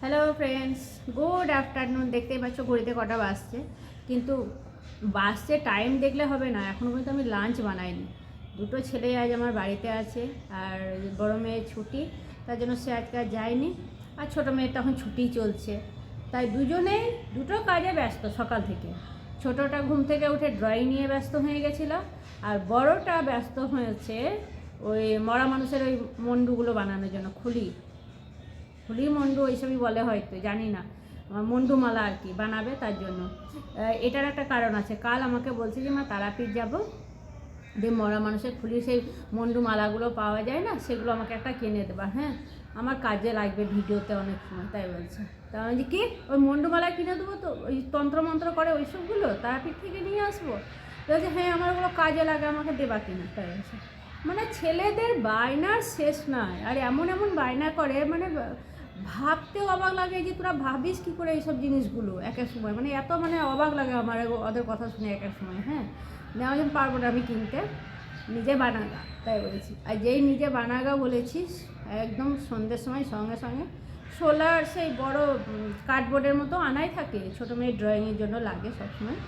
Hello friends, good afternoon. দেখতেই পাচ্ছ ঘড়িতে কটা বাজছে, কিন্তু বাজছে টাইম দেখলে হবে না। এখনও পর্যন্ত আমি লাঞ্চ বানাইনি। দুটো ছেলে আজ আমার বাড়িতে আছে, আর বড় মেয়ের ছুটি, তার জন্য সে আজকে আর যায়নি। আর ছোটো মেয়ের তখন ছুটি চলছে, তাই দুজনেই দুটো কাজে ব্যস্ত সকাল থেকে। ছোটোটা ঘুম থেকে উঠে ড্রয়িং নিয়ে ব্যস্ত হয়ে গেছিলো, আর বড়টা ব্যস্ত হয়েছে ওই মরা মানুষের ওই মন্ডুগুলো বানানোর জন্য। খুলি মন্ডু ওইসবই বলে, হয়তো জানি না, মন্ডুমালা আর কি বানাবে, তার জন্য। এটার একটা কারণ আছে। কাল আমাকে বলছে যে মা তারাপীঠ যাবো, যে মরা মানুষের খুলি সেই মন্ডুমালাগুলো পাওয়া যায় না, সেগুলো আমাকে একটা কিনে দেবা। হ্যাঁ, আমার কাজে লাগবে ভিডিওতে অনেক সময়, তাই বলছে। তা আমি কি ওই মন্ডুমালা কিনে দেবো? তো ওই তন্ত্রমন্ত্র করে ওই সবগুলো তারাপীঠ থেকে নিয়ে আসবো? বলছে হ্যাঁ, আমার ওগুলো কাজে লাগে, আমাকে দেবা কিনা, তাই বলছে। মানে ছেলেদের বায়নার শেষ নয়, আর এমন এমন বায়না করে, মানে ভাবতেও অবাক লাগে যে তোরা ভাবিস কী করে এইসব জিনিসগুলো এক এক সময়। মানে এত অবাক লাগে আমার ওদের কথা শুনে এক এক সময়। হ্যাঁ, নেওয়া যেন পারবো না আমি কিনতে, নিজে বানাগা, তাই বলেছি। আর যেই নিজে বানাগা বলেছিস, একদম সন্ধ্যের সময় সঙ্গে সঙ্গে সোলার সেই বড় কার্ডবোর্ডের মতো আনাই থাকে, ছোটো মেয়ের ড্রয়িংয়ের জন্য লাগে সবসময়।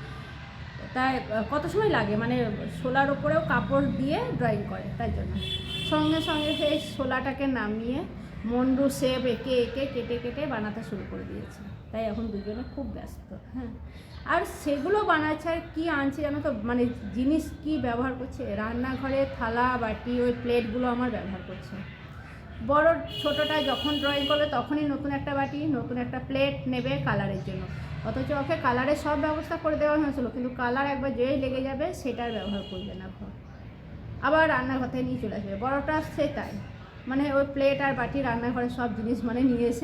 তাই কত সময় লাগে, মানে শোলার ওপরেও কাপড় দিয়ে ড্রয়িং করে, তাই জন্য সঙ্গে সঙ্গে সেই শোলাটাকে নামিয়ে মন্ডু শেপ এঁকে এঁকে কেটে কেটে বানাতে শুরু করে দিয়েছে। তাই এখন দুজনে খুব ব্যস্ত। হ্যাঁ, আর সেগুলো বানাচ্ছে। আর কী আনছে জানো তো, মানে জিনিস কি ব্যবহার করছে, রান্নাঘরে থালা বাটি ওই প্লেটগুলো আমার ব্যবহার করছে। বড় ছোটোটা যখন ড্রয়িং করবে তখনই নতুন একটা বাটি, নতুন একটা প্লেট নেবে কালারের জন্য। অথচ ওকে কালারের সব ব্যবস্থা করে দেওয়া হয়েছিল, কিন্তু কালার একবার যেই লেগে যাবে সেটার ব্যবহার করবে না। আবার রান্নাঘর থেকে নিয়ে চলে আসবে। বড়টা সে তাই, মানে ওই প্লেট আর বাটি রান্নাঘরের সব জিনিস নিয়ে এসে